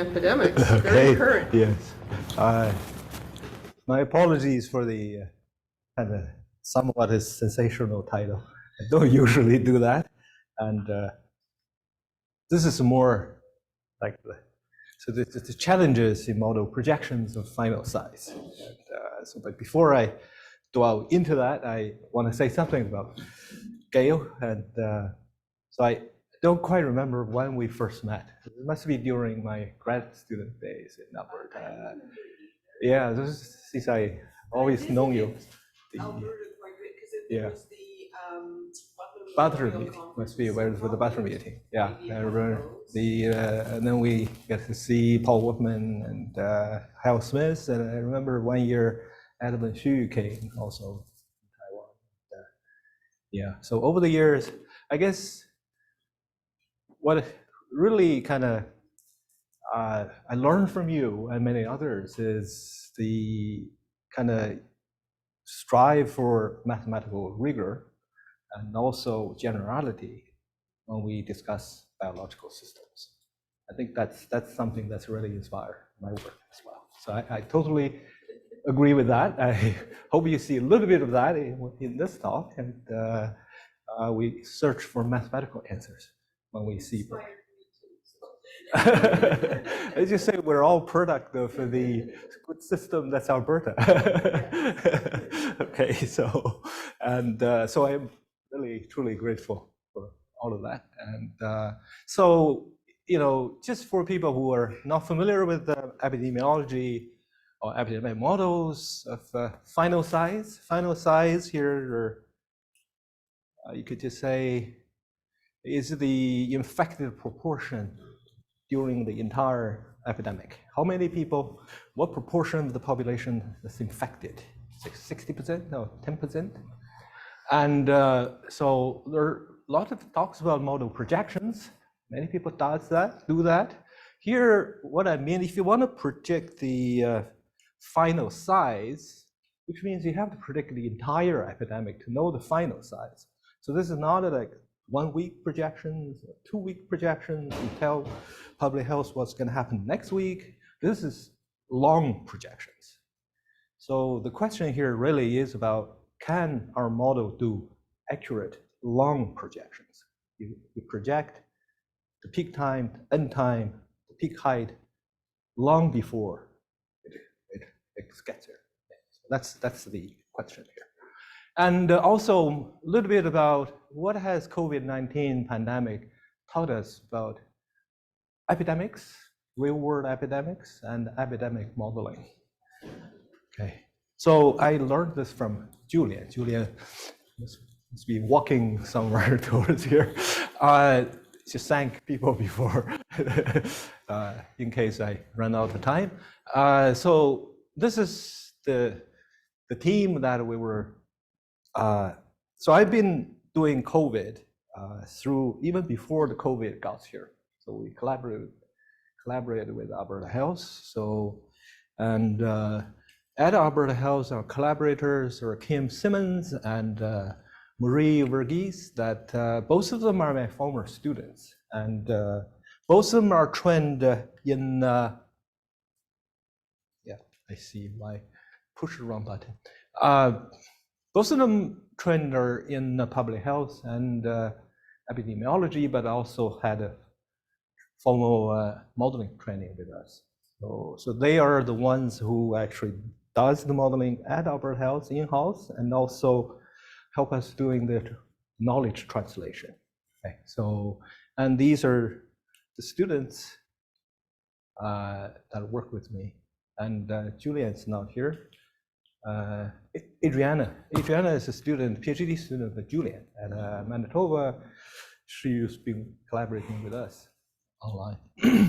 Epidemics, Okay. very current. Yes. My apologies for the kind of somewhat sensational title. I don't usually do that, and this is more like the challenges in model projections of final size. And, but before I delve into that, I want to say something about Gail, and so I don't quite remember when we first met. It must be during my grad student days in Alberta. Yeah, this is, since I always known you. Alberta quite good because it was the Butler meeting. Must be where it was the Butler meeting. Yeah, I remember and then we get to see Paul Whitman and Hal Smith, and I remember one year Adam and Xu came also in Taiwan. Yeah, so over the years, I guess what really kind of I learned from you and many others is the kind of strive for mathematical rigor and also generality when we discuss biological systems. I think that's something that's really inspired my work as well. So I totally agree with that. I hope you see a little bit of that in this talk, and we search for mathematical answers when we see them. I just say we're all product of the good system that's Alberta. Okay, so so I'm really truly grateful for all of that. And so just for people who are not familiar with epidemiology or epidemic models of final size here, you could just say is the infected proportion during the entire epidemic. How many people, what proportion of the population is infected? 60%? No, 10%? And so there are a lot of talks about model projections. Many people do that. Here, what I mean, if you want to predict the final size, which means you have to predict the entire epidemic to know the final size. So this is not like 1 week projections, 2 week projections, and tell public health what's going to happen next week. This is long projections. So the question here really is about, can our model do accurate long projections? You project the peak time, end time, the peak height long before it gets there. So that's the question here. And also a little bit about what has COVID-19 pandemic taught us about epidemics, real-world epidemics, and epidemic modeling. Okay, so I learned this from Julian. Julian must be walking somewhere towards here. Just thank people before, in case I run out of time. So this is the team that we were. So I've been doing COVID through even before the COVID got here. So we collaborated with Alberta Health. So and at Alberta Health, our collaborators are Kim Simmons and Marie Verghese. That both of them are my former students, and both of them are trained in. Yeah, I see my push the wrong button. Both of them trained in public health and epidemiology, but also had a formal modeling training with us. So they are the ones who actually does the modeling at Alberta Health in-house and also help us doing the knowledge translation. Okay, so, and these are the students that work with me. And Julian's not here. Adriana is a student, PhD student with Julian at Manitoba. She's been collaborating with us online. Okay.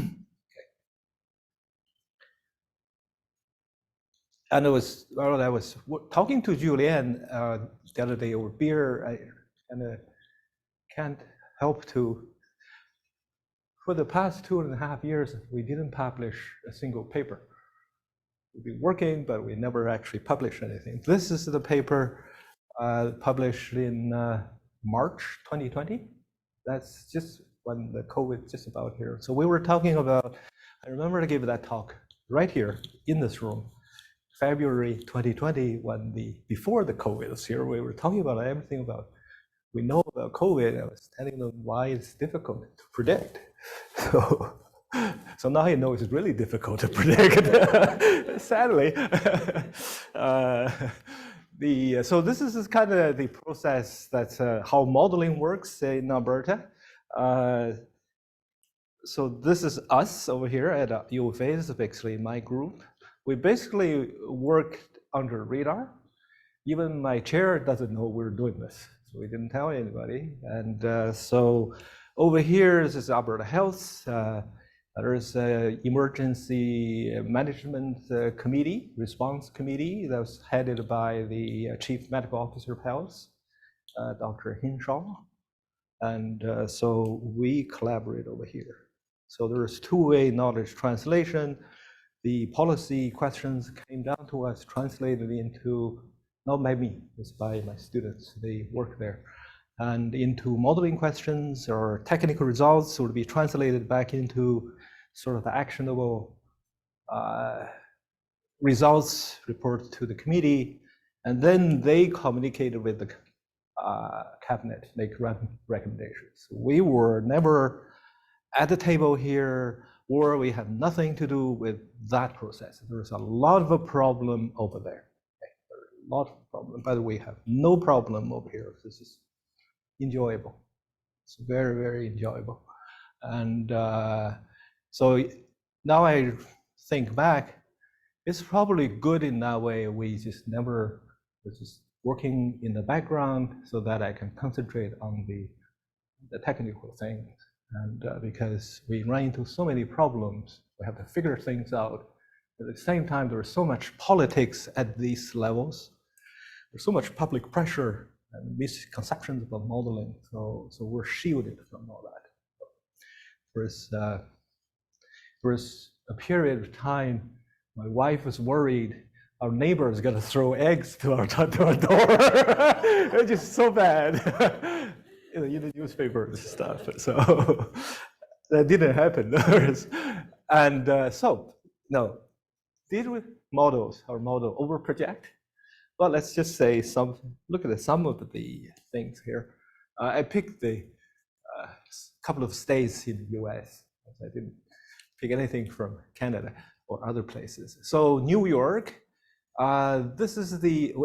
And I was talking to Julian the other day over beer. I kind of can't help to. For the past 2.5 years, we didn't publish a single paper. We've been working, but we never actually published anything. This is the paper published in March 2020. That's just when the COVID just about here. So we were talking about I remember I gave that talk right here in this room, February 2020, when before the COVID was here. We were talking about everything about we know about COVID. I was telling them why it's difficult to predict. So now I know it's really difficult to predict. Sadly, so this is kind of the process that's how modeling works in Alberta. So this is us over here at U of A. This is basically my group. We basically work under radar. Even my chair doesn't know we're doing this, so we didn't tell anybody. And so over here, this is Alberta Health. There's an emergency management committee, response committee, that was headed by the Chief Medical Officer of Health, Dr. Hinshaw. And so we collaborate over here. So there's two-way knowledge translation. The policy questions came down to us, translated into, not by me, it's by my students, they work there, and into modeling questions or technical results would be translated back into sort of actionable results reported to the committee, and then they communicated with the cabinet, make recommendations. We were never at the table here, or we have nothing to do with that process. There's a lot of a problem over there. Okay? There's a lot of problem, but we have no problem over here. This is enjoyable. It's very, very enjoyable. And so now I think back, it's probably good in that way. We just never, it's just working in the background so that I can concentrate on the technical things. And because we run into so many problems, we have to figure things out. At the same time, there is so much politics at these levels. There's so much public pressure and misconceptions about modeling. So we're shielded from all that. There's a period of time, my wife was worried our neighbor is going to throw eggs to our door. It's just so bad. In the newspaper and stuff. So that didn't happen. And so, no, did we models or model over project? Well, let's just say look at some of the things here. I picked the couple of states in the US. I didn't pick anything from Canada or other places. So New York, this is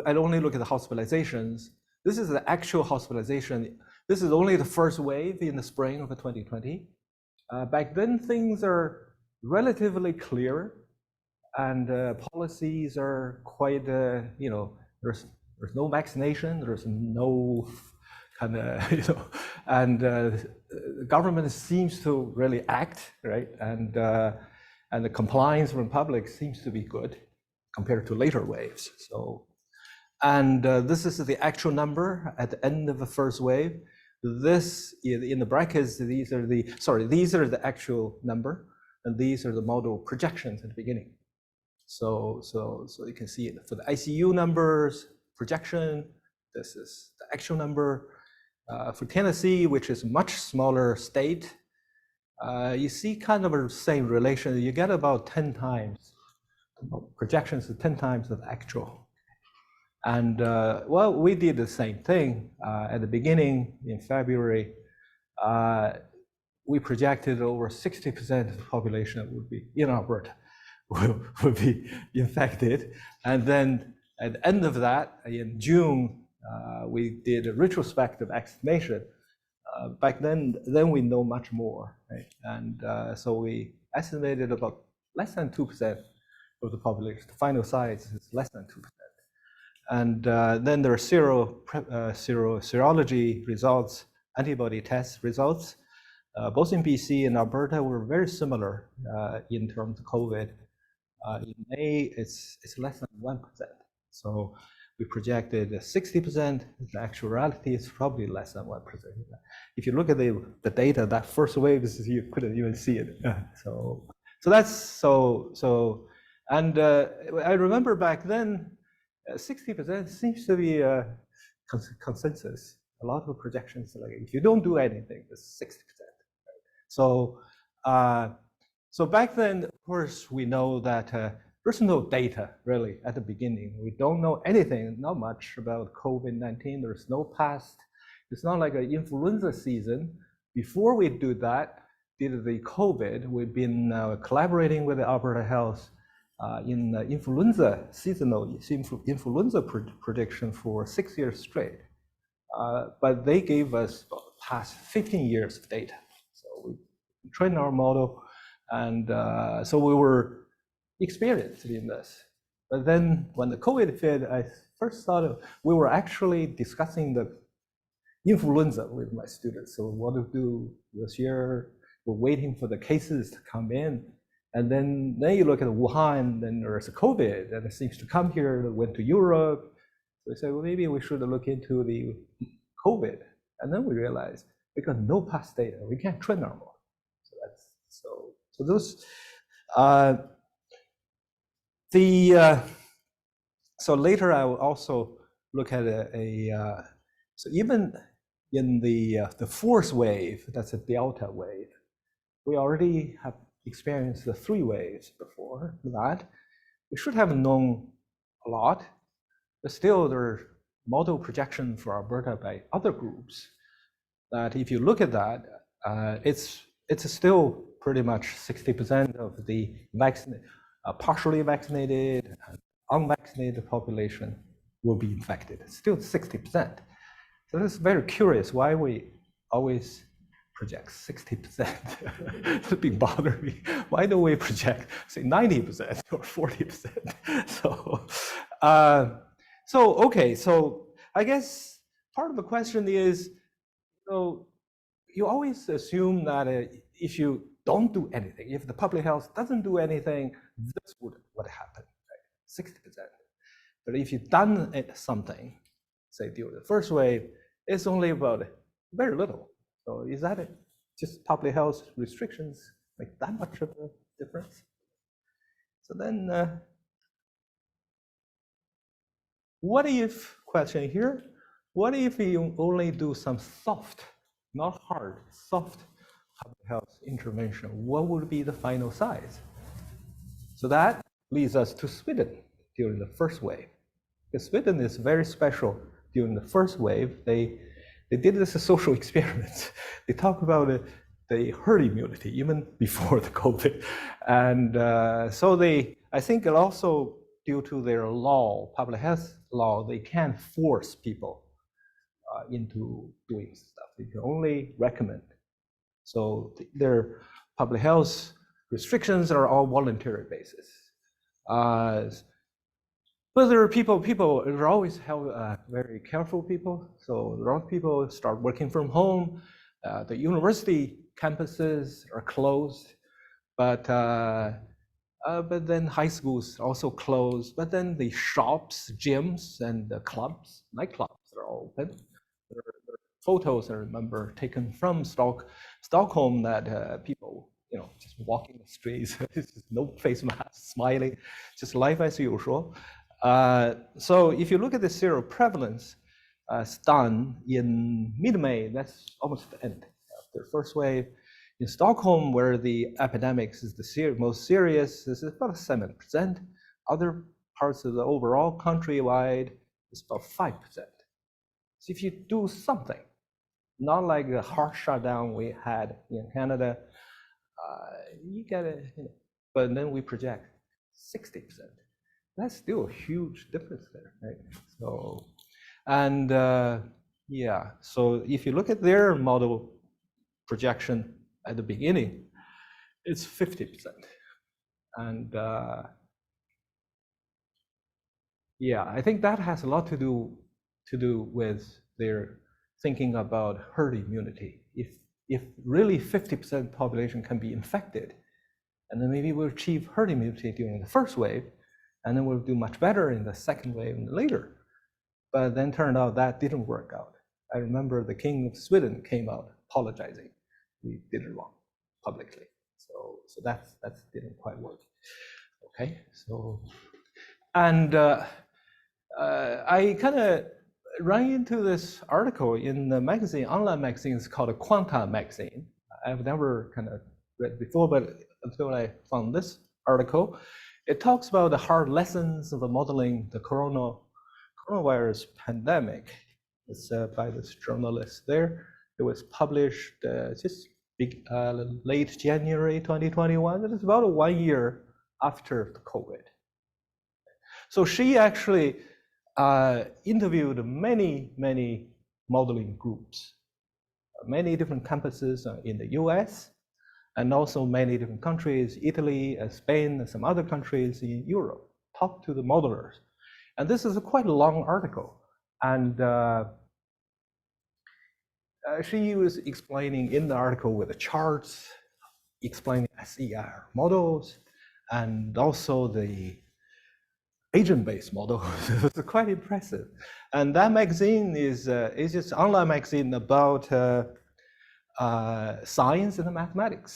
I'd only look at the hospitalizations. This is the actual hospitalization. This is only the first wave in the spring of 2020. Back then, things are relatively clear, and policies are quite, there's no vaccination, there's no kind of, and the government seems to really act, right? And the compliance from public seems to be good compared to later waves. So, and this is the actual number at the end of the first wave. This in the brackets, these are the actual number, and these are the model projections at the beginning. So you can see it for the ICU numbers, projection, this is the actual number. For Tennessee, which is a much smaller state, you see kind of the same relation. You get about 10 times, projections are 10 times the actual. And well, we did the same thing at the beginning in February. We projected over 60% of the population would be in Alberta would be infected, and then at the end of that, in June, we did a retrospective estimation. Back then we know much more, right? And so we estimated about less than 2% of the population. The final size is less than 2%. And then there are serology results, antibody test results. Both in BC and Alberta were very similar in terms of COVID. In May, it's less than 1%. So we projected 60%. The actual reality is probably less than 1%. If you look at the data, that first wave, you couldn't even see it. So that's so. And I remember back then, 60% seems to be a consensus. A lot of projections, like if you don't do anything, it's 60%. Right? So So back then, of course, we know that there's no data really at the beginning. We don't know anything, not much about COVID-19. There's no past. It's not like an influenza season. Before we do that, did the COVID, we've been collaborating with the Alberta Health in influenza, seasonal influenza prediction for 6 years straight. But they gave us past 15 years of data. So we trained our model, and so we were experienced in this. But then when the COVID hit, I first thought we were actually discussing the influenza with my students. So what to do this year? We're waiting for the cases to come in. And then you look at Wuhan, then there's a COVID, and it seems to come here, it went to Europe. So we said, well, maybe we should look into the COVID. And then we realized we got no past data. We can't train our model. So that's so those so later I will also look at so even in the fourth wave, that's a Delta wave, we already have experienced the 3 waves before that. We should have known a lot, but still there are model projection for Alberta by other groups that if you look at that, it's still pretty much 60% of the partially vaccinated and unvaccinated population will be infected. It's still 60%. So it's very curious why we always project 60%. It's been bothering me. Why don't we project, say, 90% or 40%? Okay, so I guess part of the question is, so you always assume that if you don't do anything, if the public health doesn't do anything, this would happen, right? 60%. But if you've done something, say during the first wave, it's only about very little. So is that it? Just public health restrictions make that much of a difference? So then, what if, question here, what if you only do some soft, not hard, soft public health intervention? What would be the final size? So that leads us to Sweden during the first wave. Because Sweden is very special during the first wave. They did this as a social experiment. They talk about the herd immunity even before the COVID. And so I think it also due to their law, public health law, they can't force people into doing stuff. They can only recommend. So their public health restrictions are all voluntary basis. But there are people are always very careful people. So a lot of people start working from home. The university campuses are closed, but then high schools also closed. But then the shops, gyms, and the clubs, nightclubs are all open. There are photos I remember taken from Stockholm that people, just walking the streets, no face mask, smiling, just life as usual. So if you look at the seroprevalence done in mid-May, that's almost the end of the first wave. In Stockholm, where the epidemics is the most serious, this is about 7%. Other parts of the overall countrywide is about 5%. So if you do something, not like the hard shutdown we had in Canada, you get it, but then we project 60%. That's still a huge difference there, right? So, and yeah, so if you look at their model projection at the beginning, it's 50%. And yeah, I think that has a lot to do with their thinking about herd immunity. If really 50% population can be infected, and then maybe we'll achieve herd immunity during the first wave, and then we'll do much better in the second wave and later. But then turned out that didn't work out. I remember the King of Sweden came out apologizing. We did it wrong publicly. So that didn't quite work. Okay, so, and I kind of ran into this article in the magazine, online magazine. It's called a Quanta magazine. I've never kind of read before, but until I found this article, it talks about the hard lessons of modeling the coronavirus pandemic. It's by this journalist there. It was published just late January 2021. It is about 1 year after the COVID. So she actually interviewed many modeling groups, many different campuses in the US, and also many different countries, Italy, Spain, and some other countries in Europe, talked to the modelers. And this is a quite a long article. And she was explaining in the article with the charts, explaining SER models, and also the agent-based model. It's quite impressive. And that magazine is just an online magazine about science and mathematics.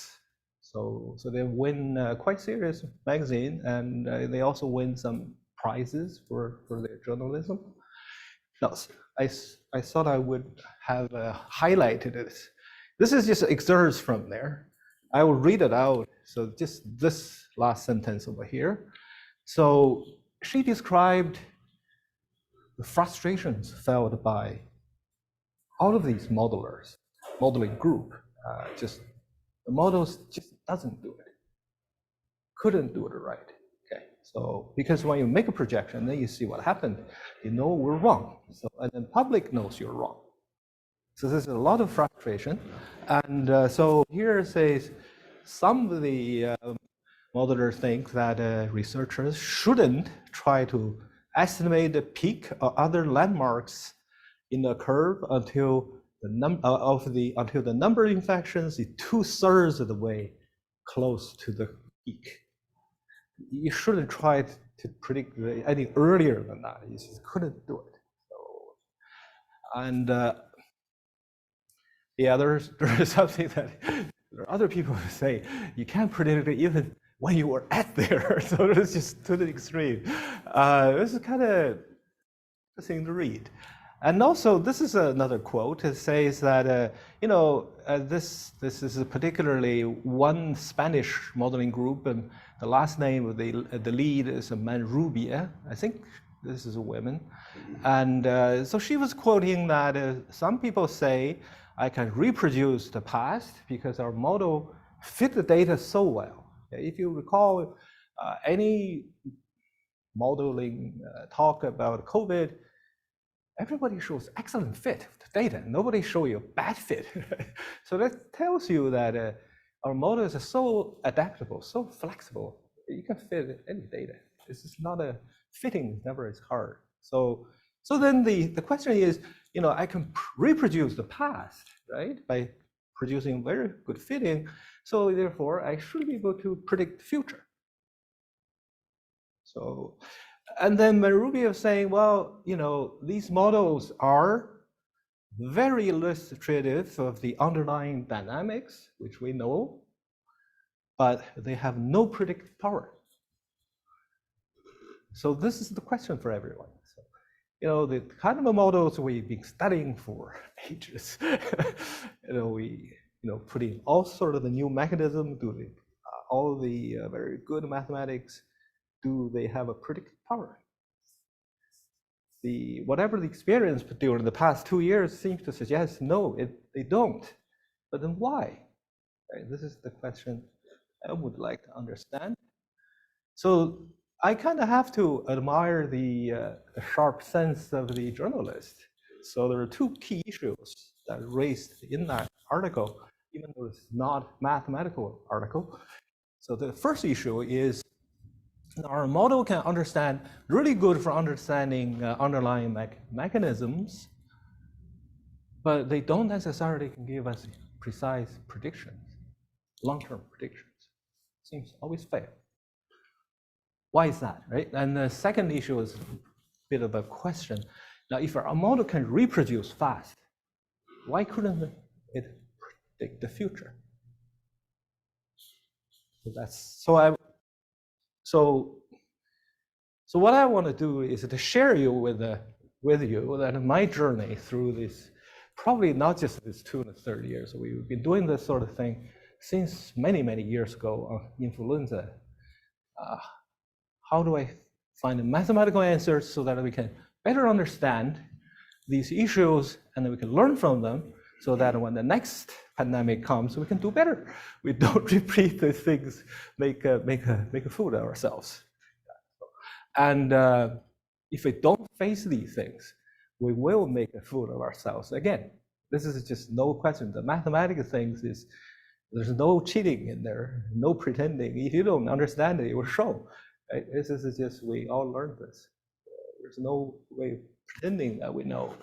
So they win quite serious magazine, and they also win some prizes for their journalism. Now, I thought I would have highlighted this. This is just excerpts from there. I will read it out. So just this last sentence over here. So she described the frustrations felt by all of these modeling group. Just the models just doesn't do it, couldn't do it right. Okay, so because when you make a projection, then you see what happened. You know we're wrong. So and then public knows you're wrong. So there's a lot of frustration, and so here it says some of the modelers think that researchers shouldn't try to estimate the peak or other landmarks in the curve until the number of infections is 2/3 of the way close to the peak. You shouldn't try to predict any earlier than that. You just couldn't do it. So, and yeah, there's something that there are other people who say you can't predict it even when you were at there. So it's just to the extreme. This is kind of interesting to read. And also, this is another quote. It says that this is particularly one Spanish modeling group, and the last name of the lead is Manrubia. I think this is a woman, and so she was quoting that some people say I can reproduce the past because our model fit the data so well. If you recall any modeling talk about COVID, everybody shows excellent fit of the data. Nobody show you a bad fit. So that tells you that our models are so adaptable, so flexible. You can fit any data. This is not a fitting, never is hard. So then the question is, I can reproduce the past, right? By producing very good fitting. So therefore, I should be able to predict the future. So, and then Manrubia is saying, well, these models are very illustrative of the underlying dynamics, which we know, but they have no predictive power. So this is the question for everyone. So, the kind of models we've been studying for ages, we put in all sort of the new mechanism, all the very good mathematics. Do they have a predictive power? Whatever the experience during the past 2 years seems to suggest no, they don't. But then why? Right, this is the question I would like to understand. So I kind of have to admire the sharp sense of the journalist. So there are two key issues that are raised in that article, even though it's not a mathematical article. So the first issue is our model can understand, really good for understanding underlying mechanisms, but they don't necessarily give us precise predictions, long-term predictions. Seems always fail. Why is that, right? And the second issue is a bit of a question. Now, if our model can reproduce fast, why couldn't it predict the future? So what I want to do is to share with you that my journey through this, probably not just this 2 and 3 years. We've been doing this sort of thing since many, many years ago on influenza. How do I find the mathematical answers so that we can better understand these issues and then we can learn from them so that when the next pandemic comes, we can do better. We don't repeat the things, make a fool of ourselves. And if we don't face these things, we will make a fool of ourselves again. This is just no question. The mathematical things is, there's no cheating in there, no pretending. If you don't understand it, it will show. Right? This is just, we all learned this. There's no way of pretending that we know.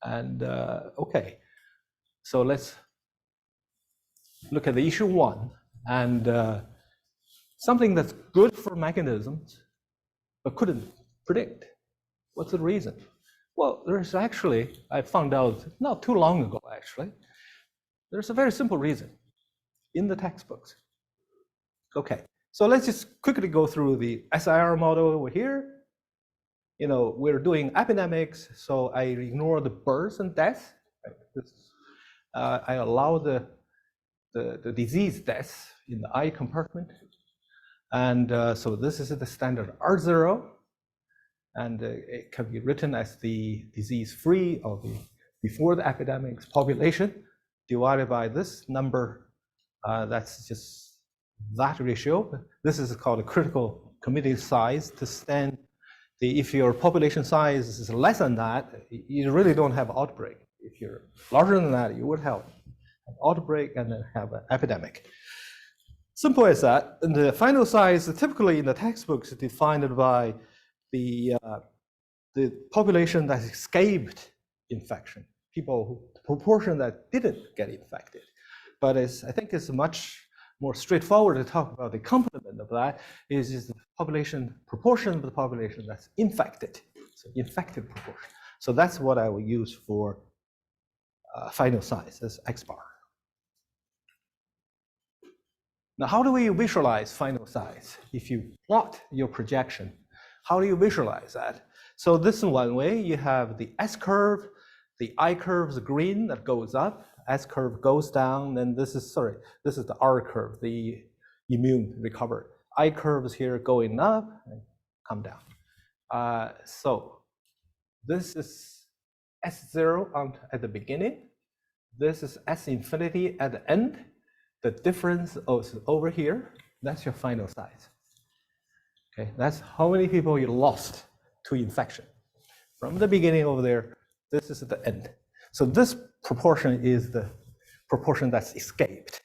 And okay, so let's look at the issue 1 and something that's good for mechanisms but couldn't predict. What's the reason? Well, there's actually, I found out not too long ago actually, there's a very simple reason in the textbooks. Okay, so let's just quickly go through the SIR model over here. You know, we're doing epidemics, so I ignore the births and deaths. Right? I allow the disease deaths in the I compartment. And so this is the standard R0. And it can be written as the disease-free or the before the epidemics population divided by this number. That's just that ratio. This is called a critical community size to stand. If your population size is less than that, you really don't have outbreak. If you're larger than that, you would have an outbreak and then have an epidemic. Simple as that. And the final size, typically in the textbooks, is defined by the population that escaped infection, the proportion that didn't get infected. But I think it's much more straightforward to talk about the complement of that is the population proportion of the population that's infected, so infected proportion. So that's what I will use for final size as X bar. Now, how do we visualize final size? If you plot your projection, how do you visualize that? So this is one way. You have the S curve, the I curve is green that goes up, S curve goes down, then this is the R curve, the immune recovered. I curve is here going up and come down. So this is S0 at the beginning. This is S infinity at the end. The difference is over here. That's your final size. Okay, that's how many people you lost to infection. From the beginning over there, this is the end. So this proportion is the proportion that's escaped.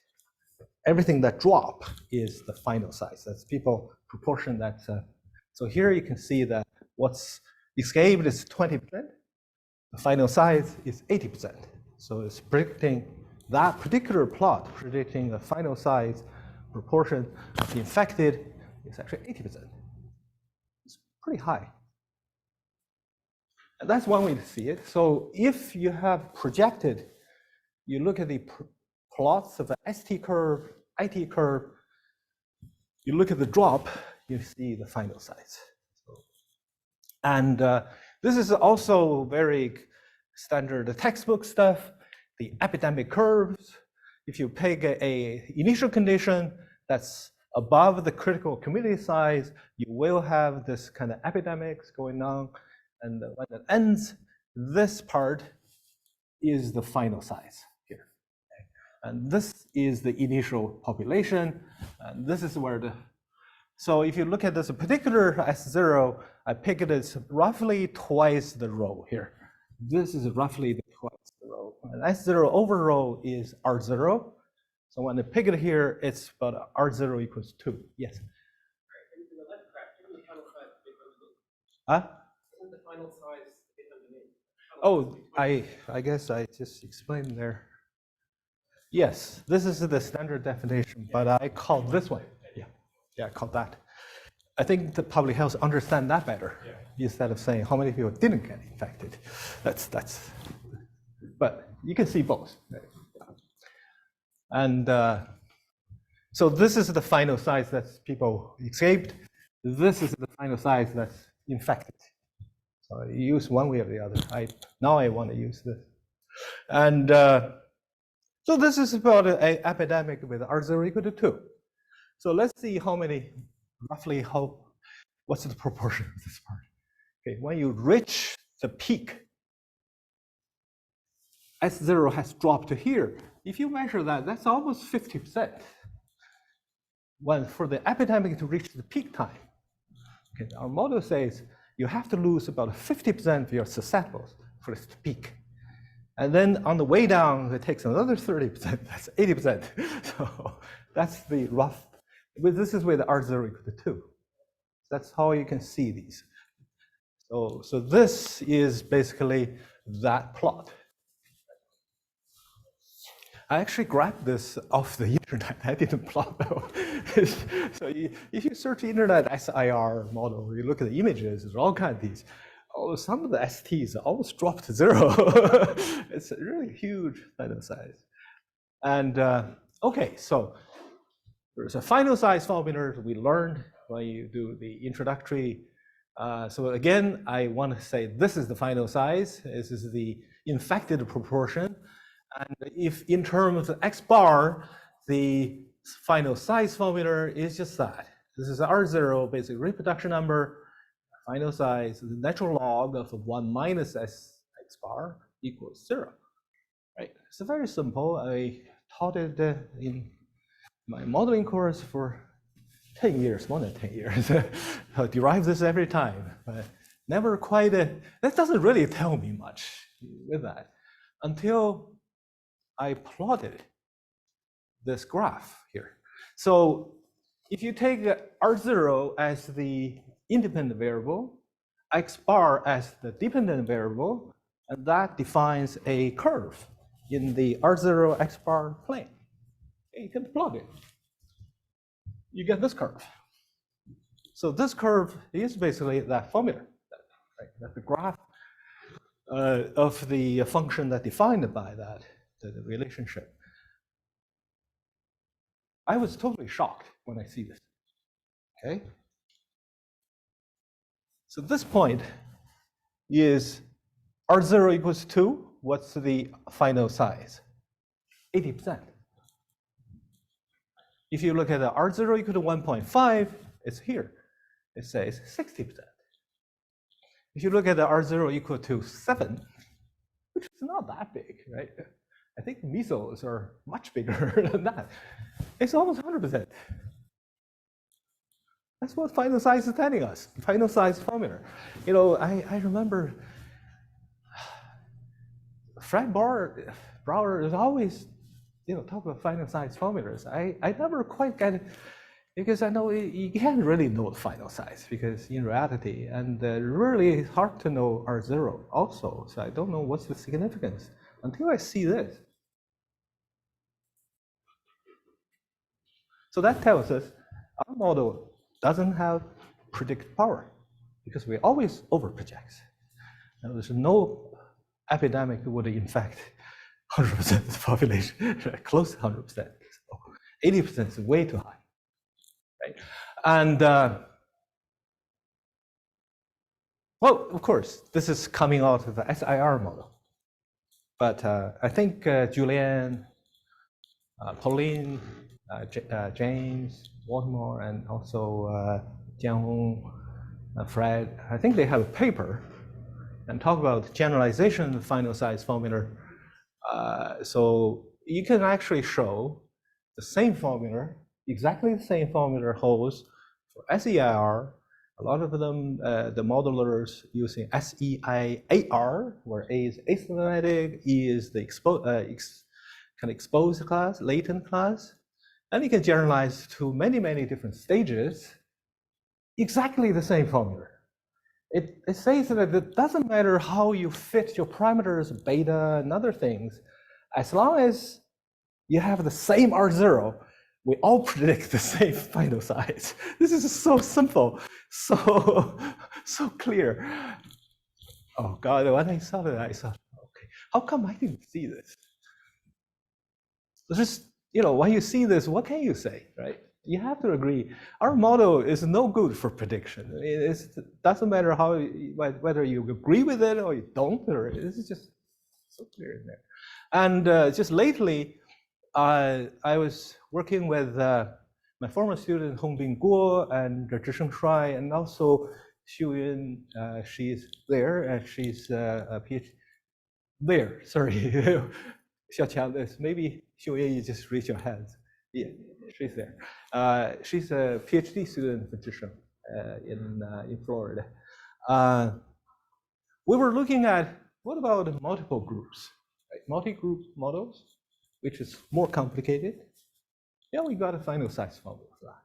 Everything that drop is the final size. That's people proportion that's, so here you can see that what's escaped is 20%. The final size is 80%. So it's predicting that particular plot, predicting the final size proportion of the infected is actually 80%. It's pretty high. And that's one way to see it. So if you have projected, you look at the plots of the ST curve, IT curve, you look at the drop, you see the final size. And this is also very standard textbook stuff, the epidemic curves. If you pick a initial condition that's above the critical community size, you will have this kind of epidemics going on. And when it ends, this part is the final size here. Okay? And this is the initial population. And this is where so if you look at this particular S0, I pick it as roughly twice the row here. This is roughly twice the row. And S0 over row is R0. So when I pick it here, it's about R0 equals 2. Yes? Huh? The final size oh, I guess I just explained there. Yes, this is the standard definition, but I called this one. Yeah, I called that. I think the public health understand that better instead of saying how many people didn't get infected. That's. But you can see both. And so this is the final size that people escaped. This is the final size that's infected. So you use one way or the other. Now I want to use this. And So this is about an epidemic with R0 equal to 2. So let's see how many, roughly what's the proportion of this part? Okay, when you reach the peak, S0 has dropped to here. If you measure that, that's almost 50%. When for the epidemic to reach the peak time, okay, our model says you have to lose about 50% of your susceptibles for it to peak. And then on the way down, it takes another 30%, that's 80%. So that's the rough, but this is with R0 equal to 2. That's how you can see these. So this is basically that plot. I actually grabbed this off the internet. I didn't plot though. So if you search the internet SIR model, you look at the images, there's all kinds of these. Oh, some of the STs almost dropped to 0. It's a really huge final size. And okay, so there's a final size formula we learned when you do the introductory. So again, I want to say this is the final size. This is the infected proportion. And if in terms of X bar, the final size formula is just that. This is R0, basic reproduction number, final size, the natural log of 1 minus S X bar equals 0. Right? It's very simple. I taught it in my modeling course for 10 years, more than 10 years. I derive this every time, but never quite, that doesn't really tell me much with that until I plotted this graph here. So if you take R0 as the independent variable, X bar as the dependent variable, and that defines a curve in the R0 X bar plane. You can plot it. You get this curve. So this curve is basically that formula, right? That's the graph of the function that defined by that, the relationship. I was totally shocked when I see this, okay? So this point is R0 equals 2. What's the final size? 80%. If you look at the R0 equal to 1.5, it's here. It says 60%. If you look at the R0 equal to 7, which is not that big, right? I think measles are much bigger than that. It's almost 100%. That's what final size is telling us, final size formula. You know, I remember Fred Brouwer is always, you know, talk about final size formulas. I never quite get it because I know you can't really know the final size because in reality, and really hard to know R0 also. So I don't know what's the significance until I see this. So that tells us our model doesn't have predictive power because we always overproject. Now, there's no epidemic would infect 100% of the population, close to 100%. So 80% is way too high, right? And well, of course, this is coming out of the SIR model. But I think Julian, Pauline, James, Baltimore, and also Jianhong, Fred, I think they have a paper and talk about generalization of the final size formula. So you can actually show the same formula, exactly the same formula holds for SEIR. A lot of them, the modelers using SEIAR, where A is asymptomatic, E is the kind of exposed class, latent class. And you can generalize to many, many different stages, exactly the same formula. It says that it doesn't matter how you fit your parameters, beta and other things, as long as you have the same R0, we all predict the same final size. This is so simple, so clear. Oh God, when I saw that, I thought, okay, how come I didn't see this? Just, you know, when you see this, what can you say, right? You have to agree. Our model is no good for prediction. It doesn't matter how, whether you agree with it or you don't, or it's just so clear in there. And just lately, I was working with my former student Hongbin Guo and Zhisheng Shuai, and also Xu Yun. She's there, and she's a PhD there. Sorry, Xiaoqiang. Maybe Xu Yun, you just raise your hands. Yeah, she's there. She's a PhD student physician in Florida. We were looking at what about multiple groups, right? Multi-group models, which is more complicated. Yeah, we got a final size formula for that.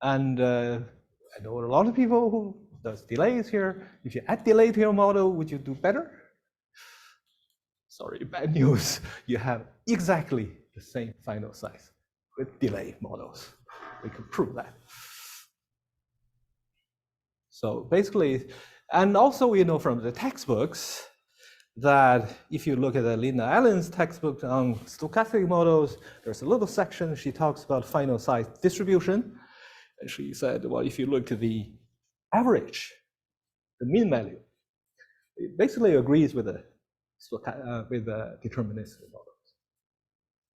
And I know a lot of people who does delays here. If you add delay to your model, would you do better? Sorry, bad news. You have exactly the same final size with delay models. We can prove that. So basically, and also we know from the textbooks that if you look at the Linda Allen's textbook on stochastic models, there's a little section she talks about final size distribution. And she said, well, if you look at the average, the mean value, it basically agrees with the deterministic models.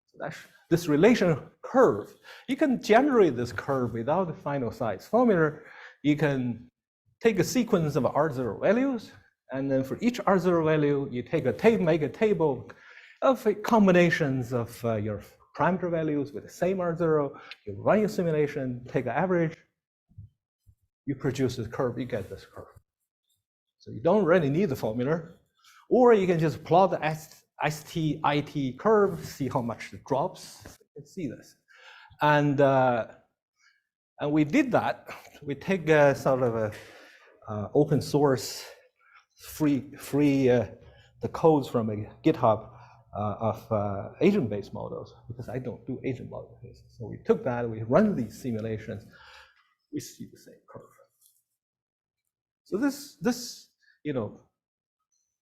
So that's this relation curve. You can generate this curve without the final size formula. You can take a sequence of R0 values, and then for each R0 value, you take a make a table of combinations of your parameter values with the same R0. You run your simulation, take an average, you produce this curve, you get this curve. So you don't really need the formula, or you can just plot the ST-IT curve, see how much it drops. You can see this, and we did that. We take a sort of a open source, free the codes from a GitHub of agent-based models, because I don't do agent models. So we took that, we run these simulations, we see the same curve. So this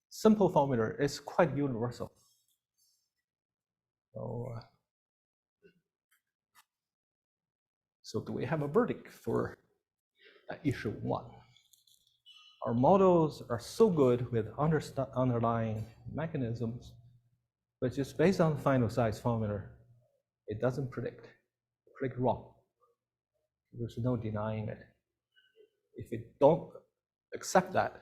simple formula is quite universal. So do we have a verdict for issue 1? Our models are so good with underlying mechanisms, but just based on the final size formula, it doesn't predict. Predict wrong. There's no denying it. If we don't accept that,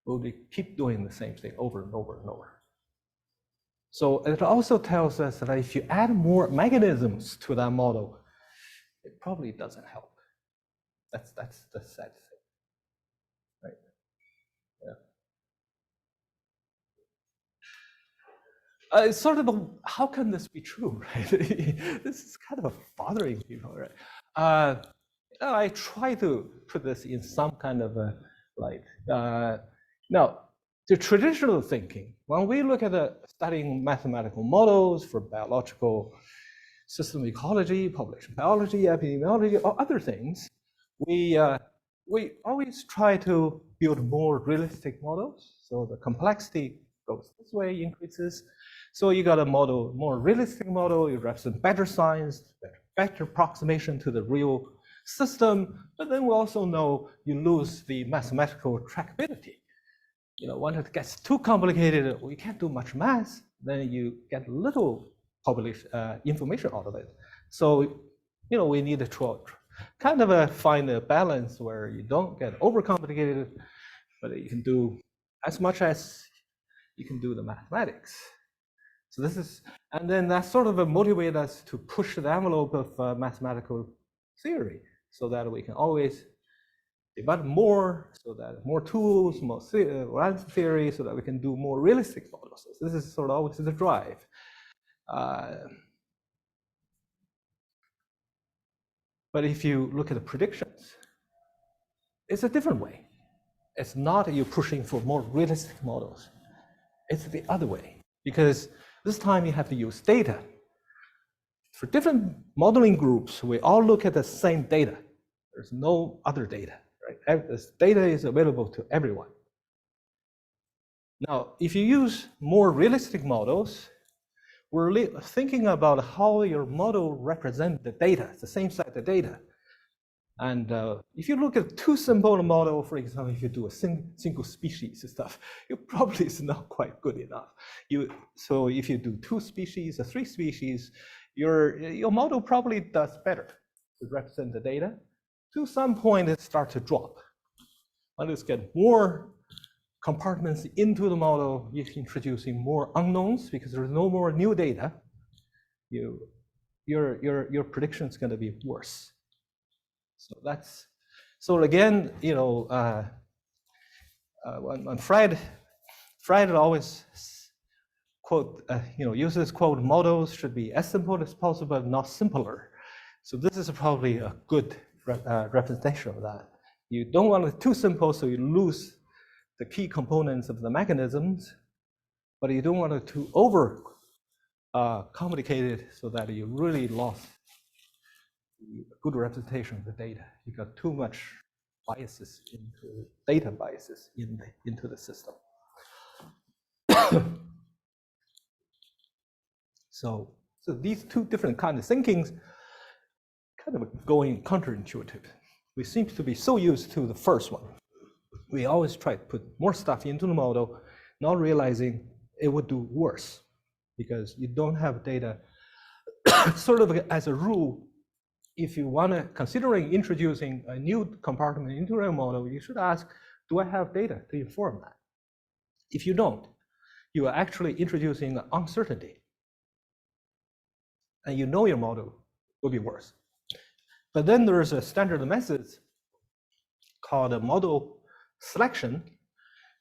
we'll keep doing the same thing over and over and over. So it also tells us that if you add more mechanisms to that model, it probably doesn't help. That's the sad thing, right? Yeah. It's sort of how can this be true, right? This is kind of bothering people, right? I try to put this in some kind of a light. Now, the traditional thinking, when we look at studying mathematical models for biological system ecology, population biology, epidemiology, or other things, we always try to build more realistic models. So the complexity goes this way, increases. So you got a model, more realistic model, you represent better science, better approximation to the real system, but then we also know you lose the mathematical trackability. When it gets too complicated, we can't do much math, then you get little population information out of it. So, we need to kind of find a balance where you don't get overcomplicated, but you can do as much as you can do the mathematics. So this is, and then that sort of motivates us to push the envelope of mathematical theory, so that we can always develop more, so that more tools, more random theory, so that we can do more realistic models. So this is sort of always the drive. But if you look at the predictions, it's a different way. It's not you pushing for more realistic models. It's the other way, because this time you have to use data. For different modeling groups, we all look at the same data. There's no other data, right? This data is available to everyone. Now, if you use more realistic models, we're thinking about how your model represents the data, the same set of data. And if you look at too simple a model, for example, if you do a single species stuff, it probably is not quite good enough. So if you do 2 species or 3 species, your model probably does better to represent the data. To some point, it starts to drop. When you get more compartments into the model, you're introducing more unknowns because there's no more new data. Your prediction is going to be worse. So again, when Fred always quote, uses this quote, models should be as simple as possible, but not simpler. So this is probably a good representation of that. You don't want it too simple, so you lose the key components of the mechanisms, but you don't want it too over complicated so that you really lost good representation of the data. You got too much biases into data biases into the system. So these 2 different kinds of thinkings kind of going counterintuitive. We seem to be so used to the first one. We always try to put more stuff into the model, not realizing it would do worse because you don't have data. Sort of as a rule, if you want to considering introducing a new compartment into a model, you should ask, do I have data to inform that? If you don't, you are actually introducing uncertainty. And you know your model will be worse. But then there's a standard method called a model selection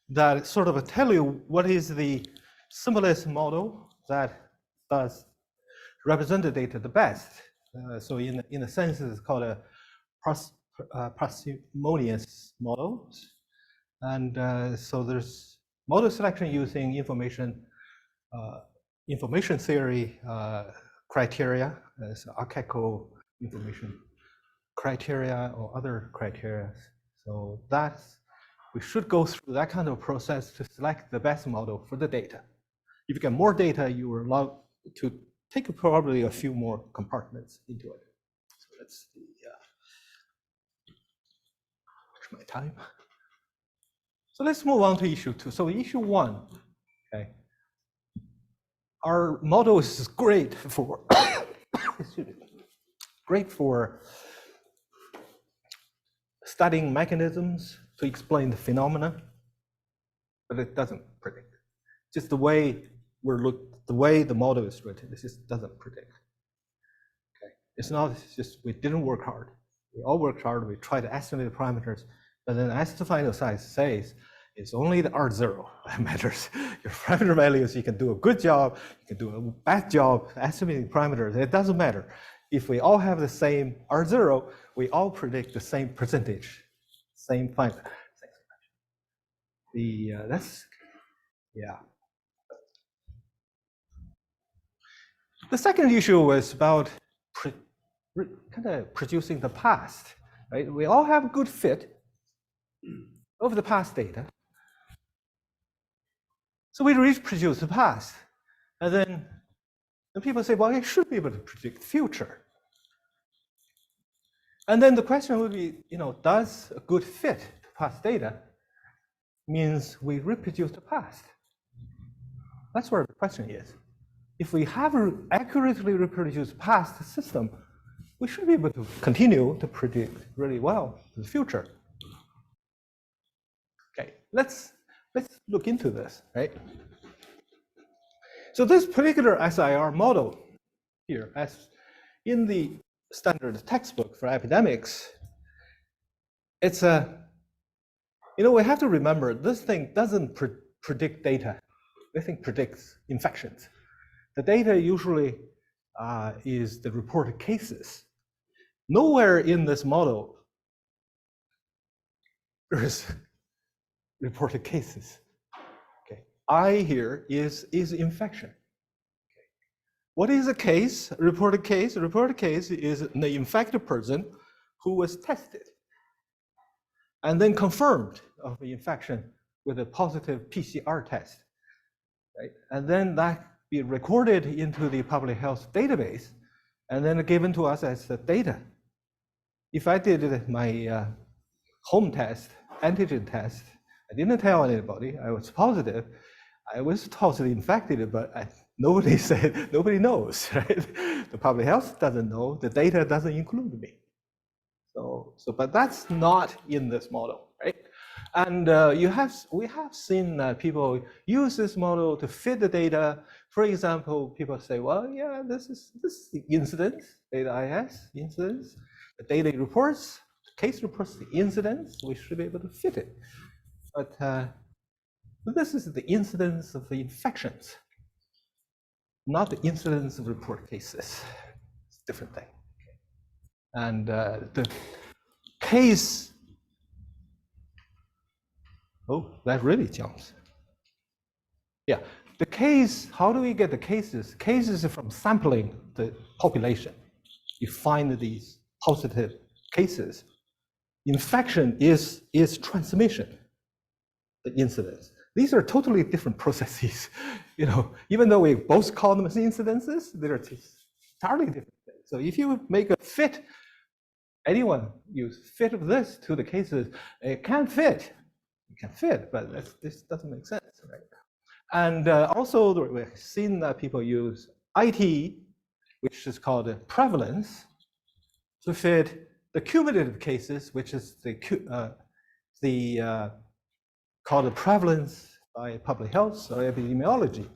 that sort of tell you what is the simplest model that does represent the data the best. So in a sense, it's called a parsimonious model. And so there's model selection using information theory criteria, as archaical information criteria or other criteria. So we should go through that kind of process to select the best model for the data. If you get more data, you are allowed to take probably a few more compartments into it. So that's the, where's my time? So let's move on to issue 2. So issue 1, okay. Our model is great for, great for studying mechanisms to explain the phenomena, but it doesn't predict. Just the way the model is written, it just doesn't predict. Okay, it's just we didn't work hard. We all worked hard. We tried to estimate the parameters, but then as the final size says, it's only the R0 that matters. Your parameter values, you can do a good job, you can do a bad job estimating parameters. It doesn't matter. If we all have the same R0, we all predict the same percentage, same final. The second issue was about kind of producing the past, right? We all have a good fit of the past data. So we reproduce the past. And then people say, well, I should be able to predict the future. And then the question would be, does a good fit to past data means we reproduce the past? That's where the question is. If we have accurately reproduced past system, we should be able to continue to predict really well the future. Okay, let's look into this, right? So this particular SIR model here, as in the standard textbook for epidemics, it's we have to remember this thing doesn't predict data. This thing predicts infections. The data usually is the reported cases. Nowhere in this model there is reported cases. Okay, I here is infection. Okay. What is a case? A reported case? A reported case is an infected person who was tested and then confirmed of the infection with a positive PCR test, right? And then that be recorded into the public health database and then given to us as the data. if I did my home test, antigen test, I didn't tell anybody I was positive, I was totally infected, but nobody said, nobody knows, right? The public health doesn't know, the data doesn't include me. But that's not in this model, right? And we have seen people use this model to fit the data. For example, people say, well, yeah, this is the incidence, data IS, incidence, the data reports, case reports, the incidence, we should be able to fit it. But this is the incidence of the infections, not the incidence of report cases. It's a different thing. And the case, oh, that really jumps. Yeah, the case, how do we get the cases? Cases are from sampling the population. You find these positive cases. Infection is transmission, the incidence. These are totally different processes. You know, even though we both call them incidences, they're entirely different things. So if you make a fit, anyone use fit of this to the cases, it can fit. It can fit, but this doesn't make sense, right? And also, we've seen that people use IT, which is called prevalence, to fit the cumulative cases, which is called prevalence by public health or epidemiology.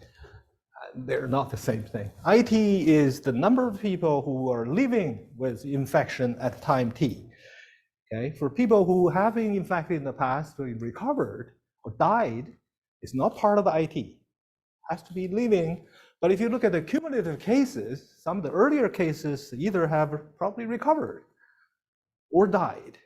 They're not the same thing. IT is the number of people who are living with infection at time t. Okay, for people who have been infected in the past, who recovered or died, it's not part of the IT. It has to be living. But if you look at the cumulative cases, some of the earlier cases either have probably recovered or died.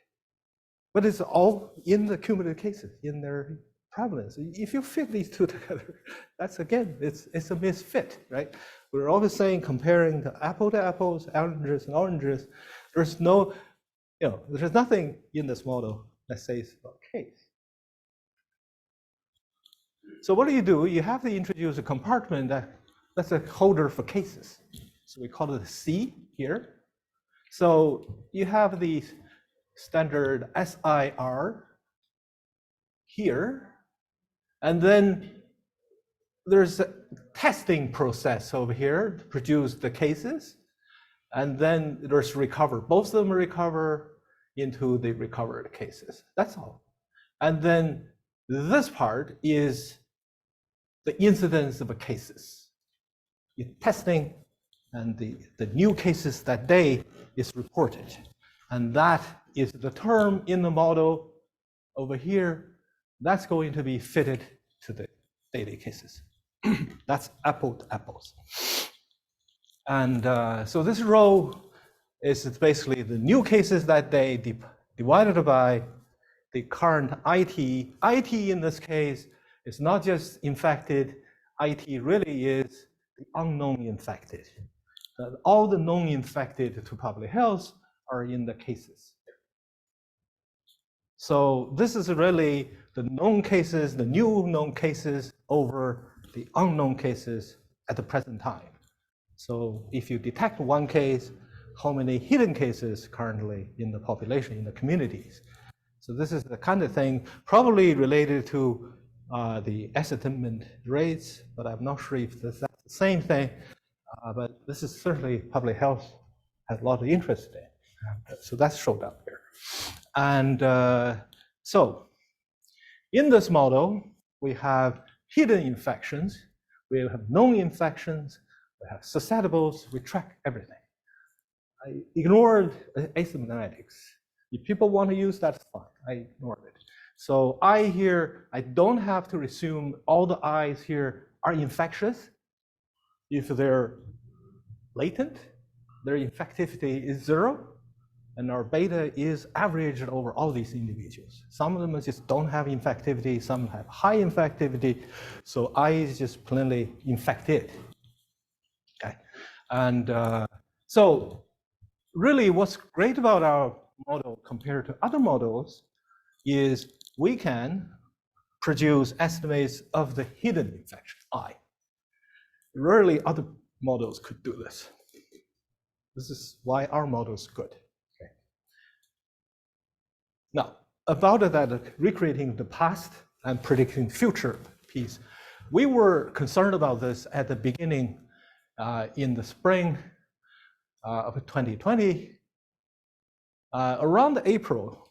But it's all in the cumulative cases, in their prevalence. If you fit these two together, that's again, it's a misfit, right? We're always saying comparing the apple to apples, oranges and oranges. There's no, there's nothing in this model that says about case. So what do? You have to introduce a compartment that's a holder for cases. So we call it a C here. So you have the standard SIR here, and then there's a testing process over here to produce the cases, and then there's recover. Both of them recover into the recovered cases. That's all. And then this part is the incidence of cases. In testing, and the new cases that day is reported. And that is the term in the model over here. That's going to be fitted to the daily cases. That's apple to apples. And so this row is basically the new cases that day divided by the current IT. IT in this case is not just infected. IT really is the unknown infected. All the known infected to public health are in the cases. So this is really the known cases, the new known cases over the unknown cases at the present time. So if you detect one case, how many hidden cases currently in the population, in the communities? So this is the kind of thing probably related to the ascertainment rates, but I'm not sure if that's the same thing. But this is certainly public health has a lot of interest in. So that's showed up here. And so in this model, we have hidden infections, we have known infections, we have susceptibles, we track everything. I ignored asymptomatics. If people want to use that, fine, I ignored it. So I here, I don't have to assume all the I's here are infectious. If they're latent, their infectivity is 0, and our beta is averaged over all these individuals. Some of them just don't have infectivity, some have high infectivity, so I is just plainly infected. Okay, and so really what's great about our model compared to other models is we can produce estimates of the hidden infection, I. Rarely other models could do this. This is why our model is good. Okay. Now, about that recreating the past and predicting future piece, we were concerned about this at the beginning in the spring of 2020. Around April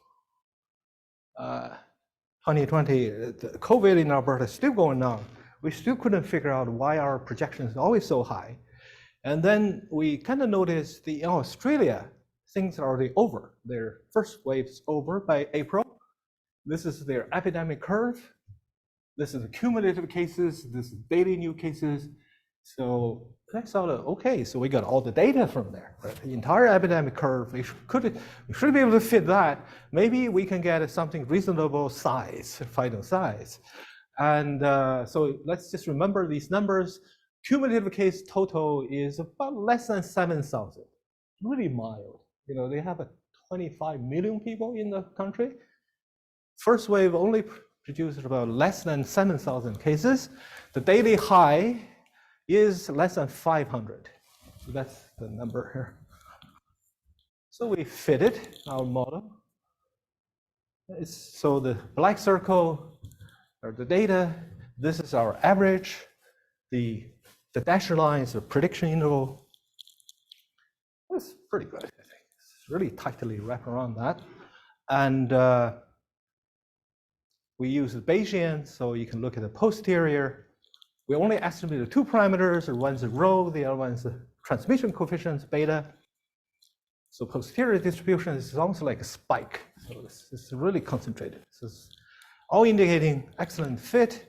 2020, the COVID in Alberta is still going on. We still couldn't figure out why our projections are always so high. And then we kind of noticed in Australia, things are already over. Their first wave's over by April. This is their epidemic curve. This is the cumulative cases. This is daily new cases. So I thought, okay, so we got all the data from there. Right? The entire epidemic curve, we should be able to fit that. Maybe we can get something reasonable size, final size. And so let's just remember these numbers. Cumulative case total is about less than 7,000, really mild. You know, they have 25 million people in the country. First wave only produced about less than 7,000 cases. The daily high is less than 500. So that's the number here. So we fitted our model. So the black circle are the data. This is our average. The dashed line is the prediction interval. That's pretty good, I think. It's really tightly wrapped around that. And we use the Bayesian, so you can look at the posterior. We only estimated two parameters, one's the rho, the other one's the transmission coefficient, beta. So posterior distribution is almost like a spike. So it's really concentrated. So it's all indicating excellent fit.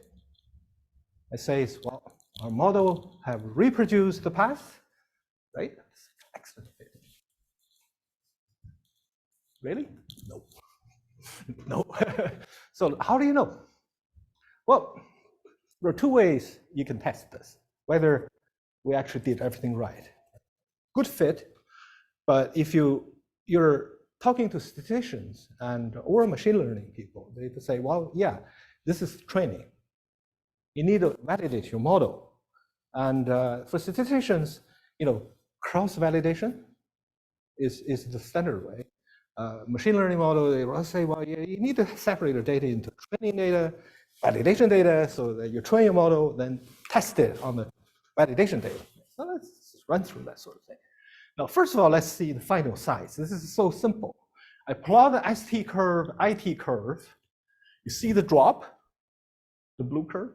I say, well, our model have reproduced the past, right? Excellent fit. Really? No. No. So how do you know? Well, there are two ways you can test this, whether we actually did everything right. Good fit, but if you're talking to statisticians or machine learning people, they say, well, yeah, this is training. You need to validate your model. And for statisticians, you know, cross-validation is the standard way. Machine learning model, they will say, well, you need to separate the data into training data, validation data, so that you train your model, then test it on the validation data. So let's run through that sort of thing. Now, first of all, let's see the final size. This is so simple. I plot the ST curve, IT curve. You see the drop, the blue curve.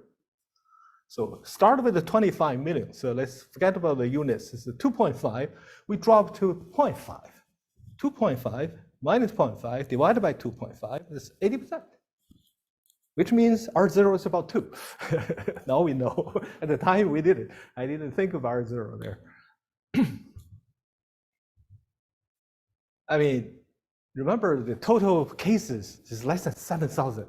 So start with the 25 million. So let's forget about the units. It's a 2.5. We drop to 0.5. 2.5 minus 0.5 divided by 2.5 is 80%, which means R0 is about 2. Now we know. At the time we did it, I didn't think of R0 there. I mean, remember the total cases is less than 7,000.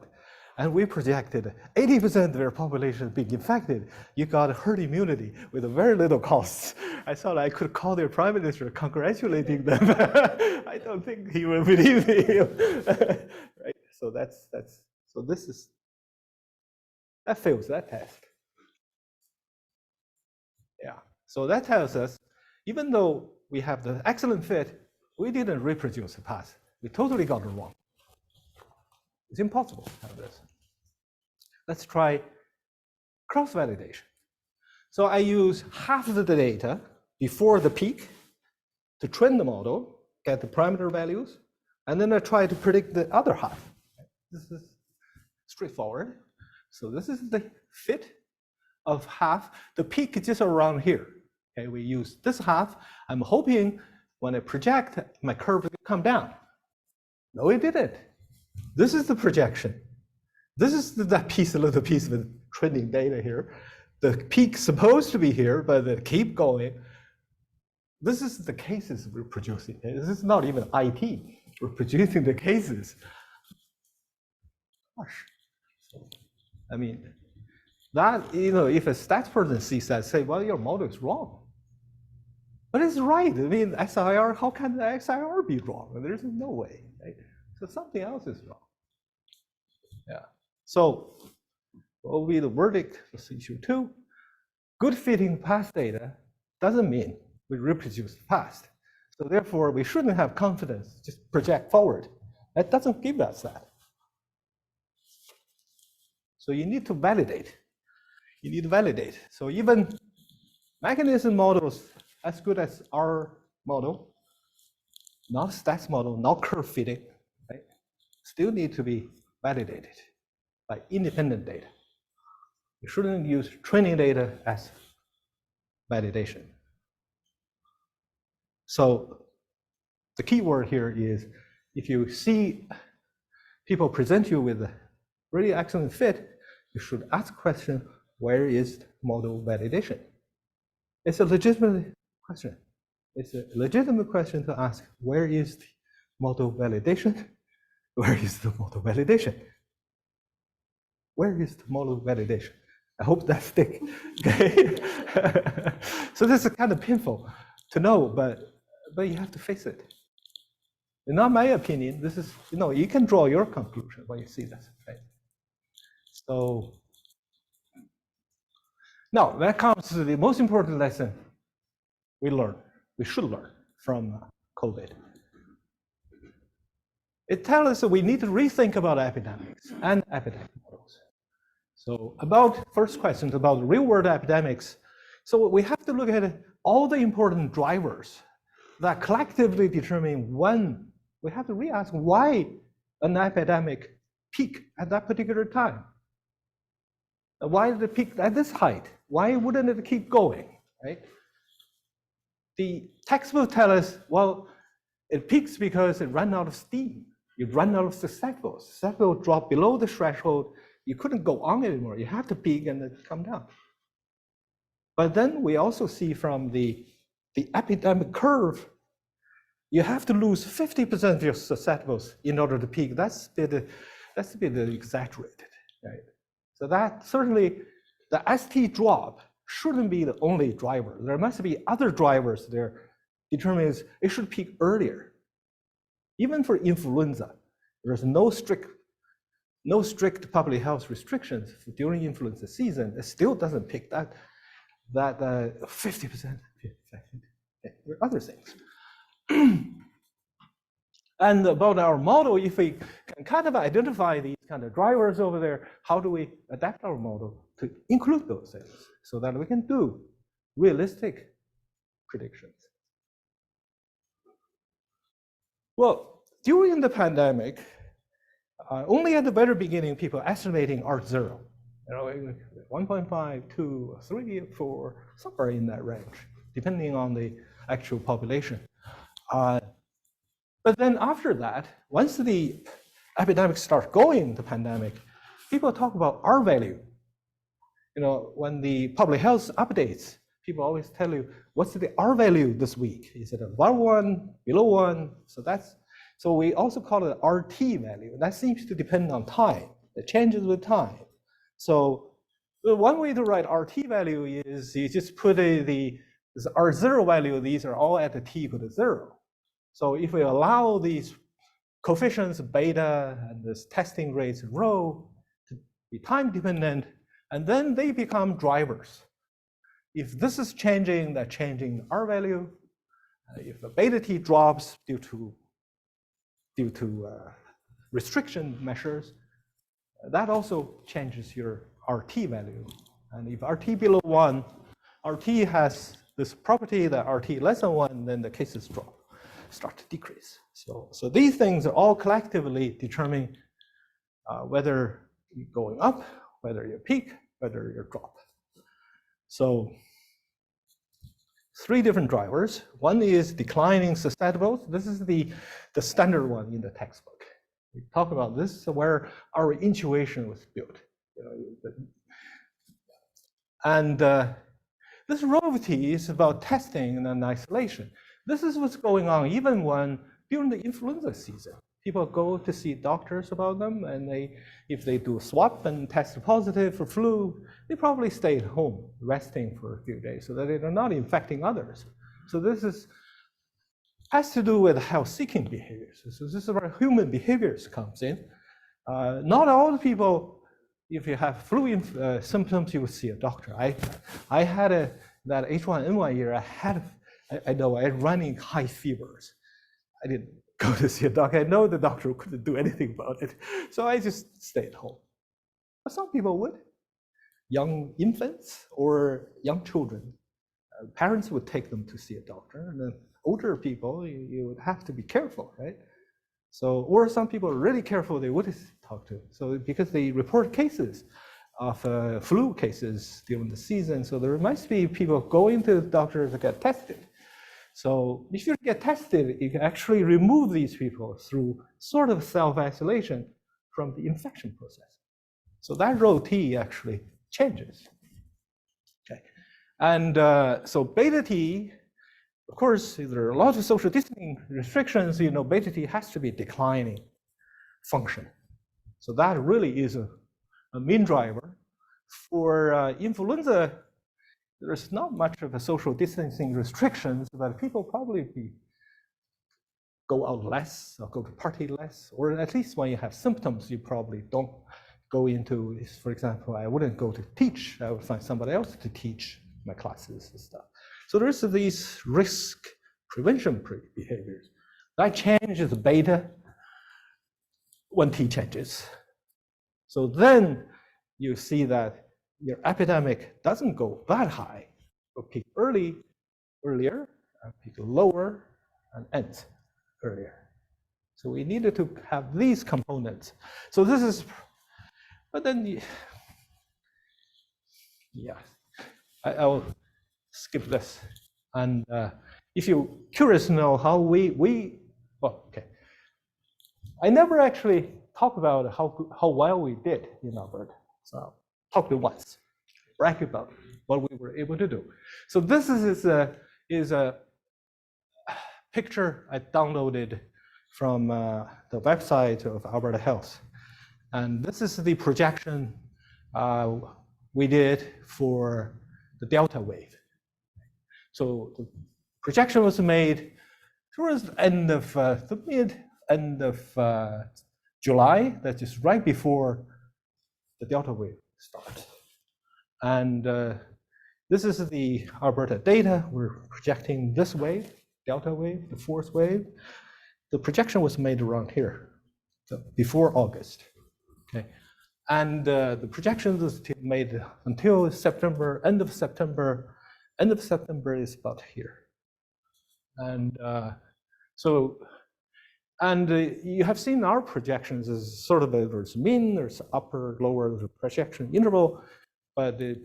And we projected 80% of their population being infected. You got herd immunity with very little costs. I thought I could call their prime minister congratulating them. I don't think he will believe me. Right? So that fails that test. Yeah. So that tells us, even though we have the excellent fit, we didn't reproduce the past. We totally got it wrong. It's impossible to have this. Let's try cross-validation. So I use half of the data before the peak to train the model, get the parameter values, and then I try to predict the other half. This is straightforward. So this is the fit of half. The peak is just around here. Okay, we use this half. I'm hoping when I project, my curve will come down. No, it didn't. This is the projection. This is that piece, a little piece with trending data here. The peak's supposed to be here, but they keep going. This is the cases we're producing. This is not even IT. We're producing the cases. Gosh. I mean, that, you know, if a stats person sees that, say, well, your model is wrong. But it's right. I mean, SIR, how can the SIR be wrong? There's no way. Right? So something else is wrong. Yeah. So what will be the verdict for issue 2? Good fitting past data doesn't mean we reproduce the past. So therefore, we shouldn't have confidence, just project forward. It doesn't give us that. So you need to validate. You need to validate. So even mechanism models as good as our model, not stats model, not curve fitting, right, still need to be validated by independent data. You shouldn't use training data as validation. So the key word here is, if you see people present you with a really excellent fit, you should ask the question, where is model validation? It's a legitimate question. It's a legitimate question to ask, where is the model validation? Where is the model validation? Where is the model validation? I hope that sticks. Okay. So this is kind of painful to know, but you have to face it. In not my opinion, this is, you can draw your conclusion when you see this, right? So now that comes to the most important lesson we should learn from COVID. It tells us that we need to rethink about epidemics and epidemic models. So first question about real-world epidemics. So we have to look at all the important drivers that collectively determine when. We have to re-ask why an epidemic peak at that particular time. Why did it peak at this height? Why wouldn't it keep going, right? The textbook tells us, well, it peaks because it ran out of steam. You run out of susceptibles. Susceptibles drop below the threshold. You couldn't go on anymore. You have to peak and then come down. But then we also see from the epidemic curve, you have to lose 50% of your susceptibles in order to peak. That's a bit exaggerated, right? So that certainly, the ST drop shouldn't be the only driver. There must be other drivers there determines it should peak earlier. Even for influenza, there's no strict public health restrictions during influenza season. It still doesn't peak that 50%. There are other things. And about our model, if we can kind of identify these kind of drivers over there, how do we adapt our model to include those things so that we can do realistic predictions? Well, during the pandemic, only at the very beginning, people estimating R0, 1.5, 2, 3, 4, somewhere in that range, depending on the actual population. But then after that, once the epidemic starts going, the pandemic, people talk about R value. When the public health updates, people always tell you, what's the R value this week? Is it above 1, below 1? So we also call it RT value. That seems to depend on time. It changes with time. So one way to write RT value is you just put this R0 value, these are all at the t equal to 0. So if we allow these coefficients beta and this testing rates rho to be time dependent, and then they become drivers. If this is changing, that's changing R value. If the beta t drops due to restriction measures, that also changes your RT value. And if RT below 1, RT has this property that RT less than 1, then the cases start to decrease. So these things are all collectively determining whether you're going up, whether you peak, whether you drop. So 3 different drivers. One is declining susceptibles. This is the standard one in the textbook. We talk about this where our intuition was built. And this rarity is about testing and isolation. This is what's going on even when during the influenza season. People go to see doctors about them, and if they do a swab and test positive for flu, they probably stay at home resting for a few days so that they're not infecting others. So this has to do with health-seeking behaviors. So this is where human behaviors comes in. Not all the people, if you have flu symptoms, you will see a doctor. I had that H1N1 year. I had running high fevers. I did go to see a doctor. I know the doctor couldn't do anything about it, so I just stayed at home. But some people would. Young infants or young children, parents would take them to see a doctor, and then older people, you would have to be careful, right? So, or some people are really careful, they would talk to. So because they report cases of flu cases during the season, so there must be people going to the doctor to get tested. So if you get tested, you can actually remove these people through sort of self-isolation from the infection process. So that rho T actually changes. Okay, and so beta T, of course, there are a lot of social distancing restrictions. Beta T has to be declining function. So that really is a main driver. For influenza, there's not much of a social distancing restrictions, but people probably go out less or go to party less, or at least when you have symptoms, you probably don't go into, for example, I wouldn't go to teach, I would find somebody else to teach my classes and stuff. So there's these risk prevention behaviors. That changes beta when T changes. So then you see that your epidemic doesn't go that high, but peak earlier, and peak lower, and ends earlier. So we needed to have these components. So this is, but then, yeah, I'll skip this. And if you're curious to know how well, okay. I never actually talk about how well we did in Alberta. So I'll talk once, brag about what we were able to do. So this is a picture I downloaded from the website of Alberta Health. And this is the projection we did for the Delta wave. So the projection was made towards the end of end of July. That is right before the Delta wave starts. And this is the Alberta data. We're projecting this wave, Delta wave, the fourth wave. The projection was made around here, so before August. Okay, and the projection was made until September, end of September. End of September is about here. And you have seen our projections as sort of there's mean, there's upper, lower projection interval, but the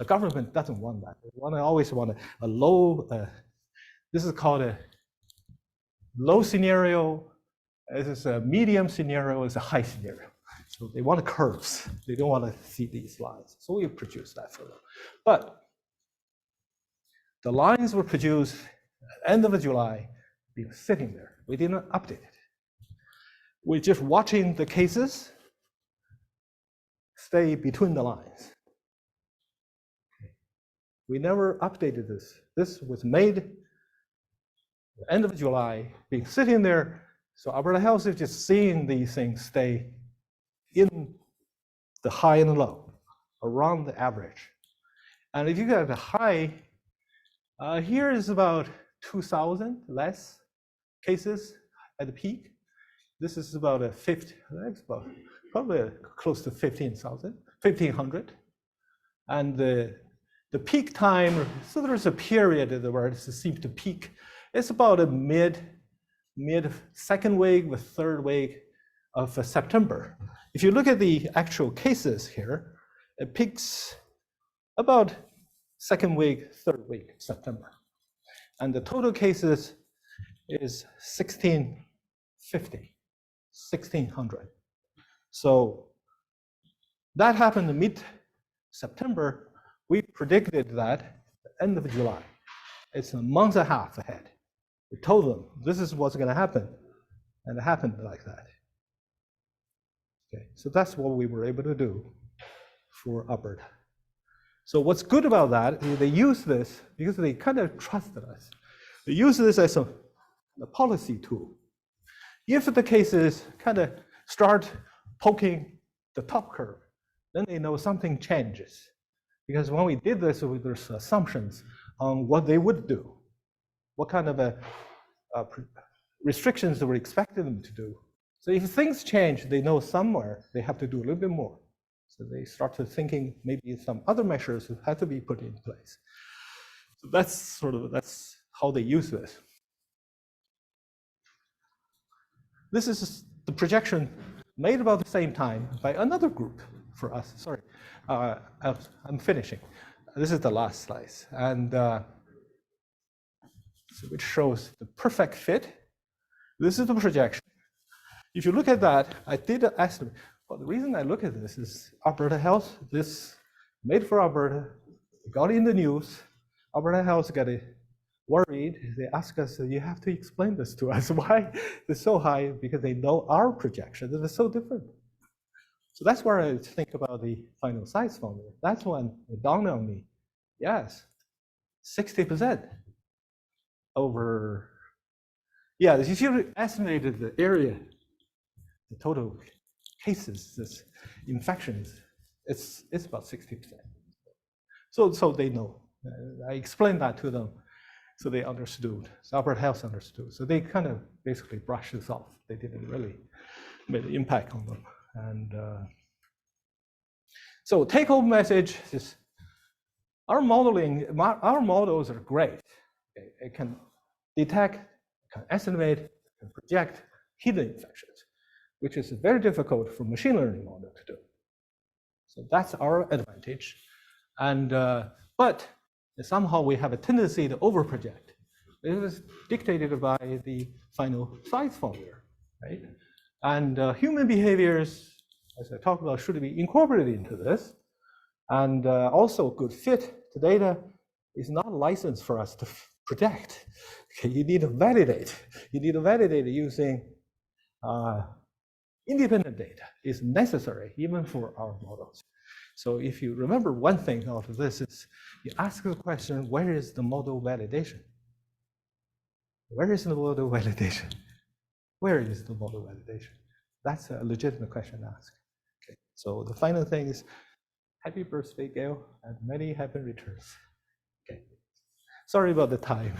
government doesn't want that. They always want a low, this is called a low scenario, this is a medium scenario, it's a high scenario. So they want curves, they don't want to see these lines. So we produce that for them. But the lines were produced at the end of July, they were sitting there. We didn't update it. We're just watching the cases stay between the lines. We never updated this. This was made at the end of July, being sitting there. So Alberta Health is just seeing these things stay in the high and low, around the average. And if you get the high, here is about 2,000 less cases at the peak. This is about probably close to 1,500. And the peak time, so there's a period where it seems to peak. It's about a mid second week with third week of September. If you look at the actual cases here, it peaks about second week, third week, September. And the total cases is 1,600. So that happened in mid-September. We predicted that at the end of July. It's a month and a half ahead. We told them this is what's going to happen, and it happened like that. Okay, so that's what we were able to do for Alberta. So what's good about that is they use this because they kind of trusted us. They use this as a policy tool. If the cases kind of start poking the top curve, then they know something changes. Because when we did this, there's assumptions on what they would do, what kind of restrictions that we're expecting them to do. So if things change, they know somewhere they have to do a little bit more. So they start to thinking maybe some other measures have to be put in place. So that's how they use this. This is the projection made about the same time by another group for us. Sorry, I'm finishing. This is the last slide, and so which shows the perfect fit. This is the projection. If you look at that, I did an estimate. Well, the reason I look at this is Alberta Health, this made for Alberta, got in the news. Alberta Health got worried. They asked us, you have to explain this to us. Why it's so high? Because they know our projection is so different. So that's where I think about the final size formula. That's when it dawned on me. Yes, 60% over. Yeah, if you estimated the area, the total cases, this infections, it's about 60%. So they know. I explained that to them, so they understood. So Alberta Health understood. So they kind of basically brushed this off. They didn't really make an impact on them. And so take-home message is our models are great. It can detect, can estimate, can project hidden infections, which is very difficult for machine learning model to do. So that's our advantage. And but somehow we have a tendency to overproject. It is dictated by the final size formula, right? And human behaviors, as I talked about, should be incorporated into this. And also good fit to data is not a license for us to project. Okay, you need to validate. You need to validate using independent data is necessary even for our models. So if you remember one thing out of this is you ask the question, where is the model validation? Where is the model validation? Where is the model validation? That's a legitimate question to ask. Okay, so the final thing is happy birthday, Gail, and many happy returns. Okay, sorry about the time.